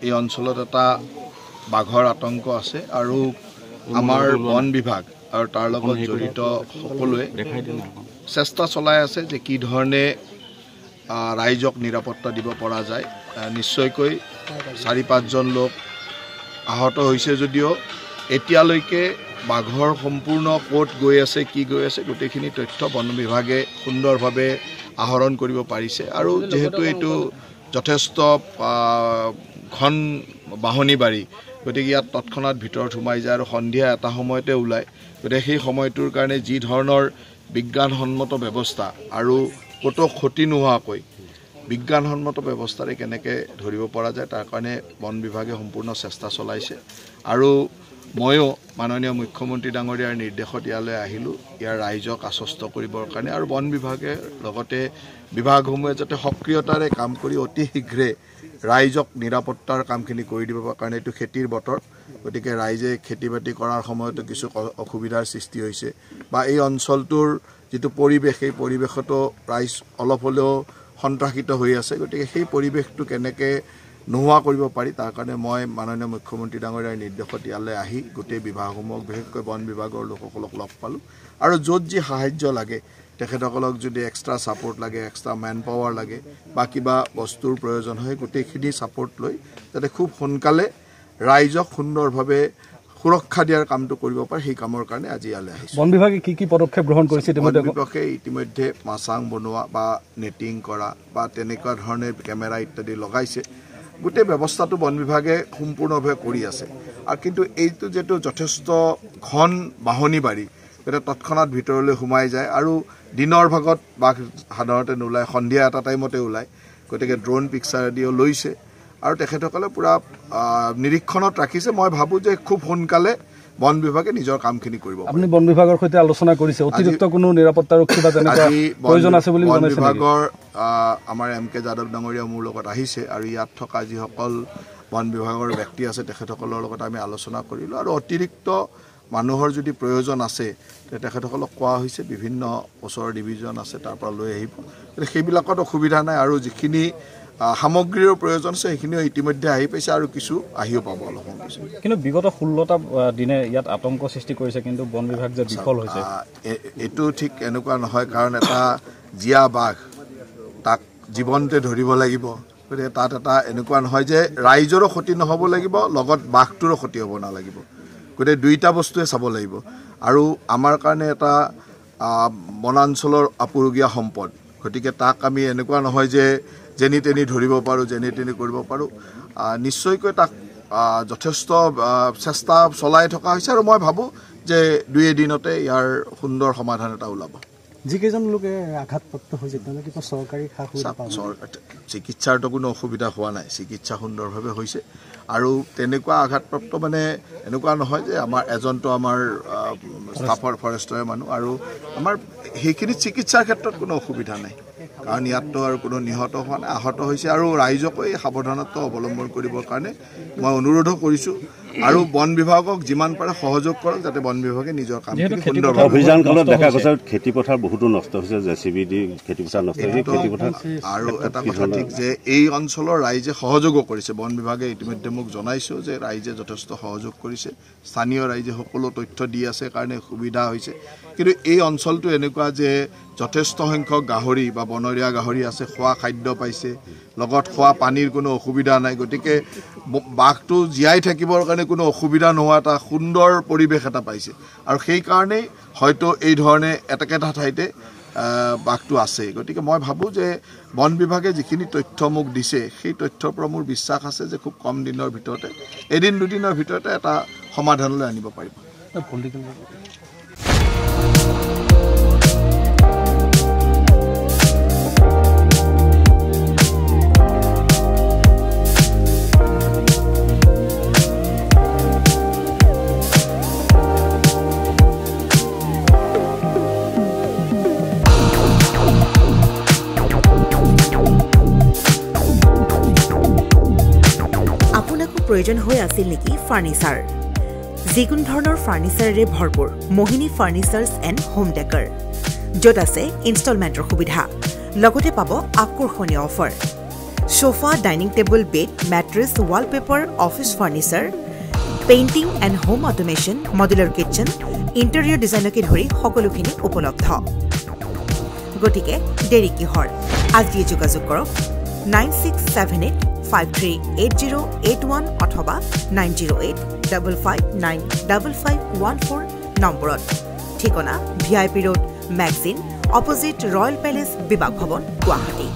এই অঞ্চলত এটা বাঘৰ আতংক আছে আৰু আমাৰ বন বিভাগ আৰু তাৰ লগত জড়িত সকলোৱে চেষ্টা চলাই আছে যে কি ধৰণে ৰাইজক নিৰাপত্তা দিব পৰা যায়। নিশ্চয়কৈ 4-5জন লোক আহত হৈছে যদিও এতিয়ালৈকে বাঘৰ সম্পূৰ্ণ ক'ত গৈ আছে কি গৈ আছে গোটেইখিনি তথ্য বন বিভাগে সুন্দৰভাৱে আহৰণ কৰিব পাৰিছে। আৰু যেহেতু এইটো যথেষ্ট ঘন বাহনী বাৰী গতিকে ইয়াত তৎক্ষণাত ভিতৰত সোমাই যায় আৰু সন্ধিয়া এটা সময়তে ওলায়। গতিকে সেই সময়টোৰ কাৰণে যি ধৰণৰ বিজ্ঞানসন্মত ব্যৱস্থা আৰু ক'তো ক্ষতি নোহোৱাকৈ বিজ্ঞানসন্মত ব্যৱস্থাৰে কেনেকৈ ধৰিব পৰা যায় তাৰ কাৰণে বন বিভাগে সম্পূৰ্ণ চেষ্টা চলাইছে। আৰু ময়ো মাননীয় মুখ্যমন্ত্ৰী ডাঙৰীয়াৰ নিৰ্দেশত ইয়ালৈ আহিলোঁ ইয়াৰ ৰাইজক আশ্বস্ত কৰিবৰ কাৰণে। আৰু বন বিভাগে লগতে বিভাগসমূহে যাতে সক্ৰিয়তাৰে কাম কৰি অতি শীঘ্ৰে ৰাইজক নিৰাপত্তাৰ কামখিনি কৰি দিব কাৰণে। এইটো খেতিৰ বতৰ গতিকে ৰাইজে খেতি বাতি কৰাৰ সময়তো কিছু অসুবিধাৰ সৃষ্টি হৈছে বা এই অঞ্চলটোৰ যিটো পৰিৱেশ সেই পৰিৱেশতো ৰাইজ অলপ হ'লেও সন্ত্ৰাসিত হৈ আছে। গতিকে সেই পৰিৱেশটো কেনেকৈ নোহোৱা কৰিব পাৰি তাৰ কাৰণে মই মাননীয় মুখ্যমন্ত্ৰী ডাঙৰীয়াৰ নিৰ্দেশত ইয়ালৈ আহি গোটেই বিভাগসমূহক বিশেষকৈ বন বিভাগৰ লোকসকলক লগ পালোঁ। আৰু য'ত যি সাহায্য লাগে তেখেতসকলক যদি এক্সট্ৰা ছাপোৰ্ট লাগে এক্সট্ৰা মেন পাৱাৰ লাগে বা কিবা বস্তুৰ প্ৰয়োজন হয় গোটেইখিনি ছাপোৰ্ট লৈ যাতে খুব সোনকালে ৰাইজক সুন্দৰভাৱে সুৰক্ষা দিয়াৰ কামটো কৰিব পাৰে সেই কামৰ কাৰণে আজি ইয়ালৈ আহিছোঁ। বন বিভাগে কি পদক্ষেপ গ্ৰহণ কৰিছে? বন বিভাগে ইতিমধ্যে মাচাং বনোৱা বা নেটিং কৰা বা তেনেকুৱা ধৰণে কেমেৰা ইত্যাদি লগাইছে। গোটেই ব্যৱস্থাটো বন বিভাগে সম্পূৰ্ণভাৱে কৰি আছে। আৰু কিন্তু এইটো যিটো যথেষ্ট ঘন বাহনী বাৰী গতিকে তৎক্ষণাত ভিতৰলৈ সোমাই যায় আৰু দিনৰ ভাগত বাঘ সাধাৰণতে নোলায়, সন্ধিয়া এটা টাইমতে ওলায়। গতিকে ড্ৰোন পিকচাৰেদিও লৈছে আৰু তেখেতসকলে পূৰা নিৰীক্ষণত ৰাখিছে। মই ভাবোঁ যে খুব সোনকালে বন বিভাগে নিজৰ কামখিনি কৰিব। আপুনি বন বিভাগৰ সৈতে আলোচনা কৰিছে অতিৰিক্ত কোনো নিৰাপত্তাৰক্ষী বা তেনেকুৱা প্ৰয়োজন আছে বুলি বন বিভাগৰ আমাৰ MK যাদৱ ডাঙৰীয়া মোৰ লগত আহিছে আৰু ইয়াত থকা যিসকল বন বিভাগৰ ব্যক্তি আছে তেখেতসকলৰ লগত আমি আলোচনা কৰিলোঁ। আৰু অতিৰিক্ত মানুহৰ যদি প্ৰয়োজন আছে তেখেতসকলক কোৱা হৈছে বিভিন্ন ওচৰৰ ডিভিজন আছে তাৰ পৰা লৈ আহিব। সেইবিলাকত অসুবিধা নাই আৰু যিখিনি সামগ্ৰীৰ প্ৰয়োজন আছে সেইখিনিও ইতিমধ্যে আহি পাইছে আৰু কিছু আহিও পাব অলপ সময়। কিন্তু বিগত 16টা দিনে ইয়াত আতংক সৃষ্টি কৰিছে কিন্তু বন বিভাগ যে বিফল হৈছে এইটো ঠিক এনেকুৱা নহয়। কাৰণ এটা জীয়া বাঘ তাক জীৱনতে ধৰিব লাগিব। গতিকে তাত এটা এনেকুৱা নহয় যে ৰাইজৰো ক্ষতি নহ'ব লাগিব লগত বাঘটোৰো ক্ষতি হ'ব নালাগিব। গতিকে দুইটা বস্তুৱে চাব লাগিব। আৰু আমাৰ কাৰণে এটা বনাঞ্চলৰ আপুৰুগীয়া সম্পদ। গতিকে তাক আমি এনেকুৱা নহয় যে যেনি তেনি ধৰিব পাৰোঁ যেনি তেনি কৰিব পাৰোঁ। নিশ্চয়কৈ তাক যথেষ্ট চেষ্টা চলাই থকা হৈছে আৰু মই ভাবোঁ যে 2 এদিনতে ইয়াৰ সুন্দৰ সমাধান এটা ওলাব। যিকেইজন লোকে আঘাতপ্ৰাপ্ত হৈছে তেওঁলোকে চৰকাৰী চিকিৎসাৰতো কোনো অসুবিধা হোৱা নাই। চিকিৎসা সুন্দৰভাৱে হৈছে আৰু তেনেকুৱা আঘাতপ্ৰাপ্ত মানে এনেকুৱা নহয় যে আমাৰ এজনটো আমাৰ ষ্টাফৰ ফৰেষ্টৰে মানুহ আৰু আমাৰ সেইখিনি চিকিৎসাৰ ক্ষেত্ৰত কোনো অসুবিধা নাই। কাৰণ ইয়াততো আৰু কোনো নিহত হোৱা নাই, আহত হৈছে। আৰু ৰাইজকো এই সাৱধানতা অৱলম্বন কৰিবৰ কাৰণে মই অনুৰোধো কৰিছোঁ আৰু বন বিভাগক যিমান পাৰে সহযোগ কৰক যাতে বন বিভাগে নিজৰ কাম সুন্দৰভাৱে। অভিযান কালত দেখা গৈছে খেতিপথাৰ বহুতো নষ্ট হৈছে, JCB দি খেতিপথাৰ নষ্ট হৈছে। খেতিপথাৰ আৰু এটা কথা ঠিক যে এই অঞ্চলৰ ৰাইজে সহযোগো কৰিছে। বন বিভাগে ইতিমধ্যে মোক জনাইছোঁ যে ৰাইজে যথেষ্ট সহযোগ কৰিছে। স্থানীয় ৰাইজে সকলো তথ্য দি আছে কাৰণে সুবিধা হৈছে। কিন্তু এই অঞ্চলটো এনেকুৱা যে যথেষ্ট সংখ্যক গাহৰি বা বনৰীয়া গাহৰি আছে, খোৱা খাদ্য পাইছে, লগত খোৱা পানীৰ কোনো অসুবিধা নাই। গতিকে বাঘটো জীয়াই থাকিবৰ কাৰণে কোনো অসুবিধা নোহোৱা এটা সুন্দৰ পৰিৱেশ এটা পাইছে আৰু সেইকাৰণেই হয়তো এই ধৰণে একেটা ঠাইতে বাঘটো আছে। গতিকে মই ভাবোঁ যে বন বিভাগে যিখিনি তথ্য মোক দিছে সেই তথ্যৰ পৰা মোৰ বিশ্বাস আছে যে খুব কম দিনৰ ভিতৰতে এদিন দুদিনৰ ভিতৰতে এটা সমাধানলৈ আনিব পাৰিব। প্ৰয়োজন হৈ আছিল নেকি ফাৰ্নিচাৰ? যিকোনো ধৰণৰ ফাৰ্নিচাৰেৰে ভৰপূৰ মোহিনী ফাৰ্নিচাৰ্ছ এণ্ড হোম ডেকাৰ, য'ত আছে ইনষ্টলমেণ্টৰ সুবিধা, লগতে পাব আকৰ্ষণীয় offer. Sofa, dining table, bed, mattress, wallpaper, office furniture, painting and home automation, modular kitchen, interior ডিজাইনকে ধৰি সকলোখিনি উপলব্ধ। গতিকে দেৰি কিহৰ? আজিয়ে যোগাযোগ কৰক 9678538081 অথবা 9085595514 নম্বৰত। ঠিকনা VIP road, magazine, opposite royal palace, বিভাগ ভৱন, গুৱাহাটী।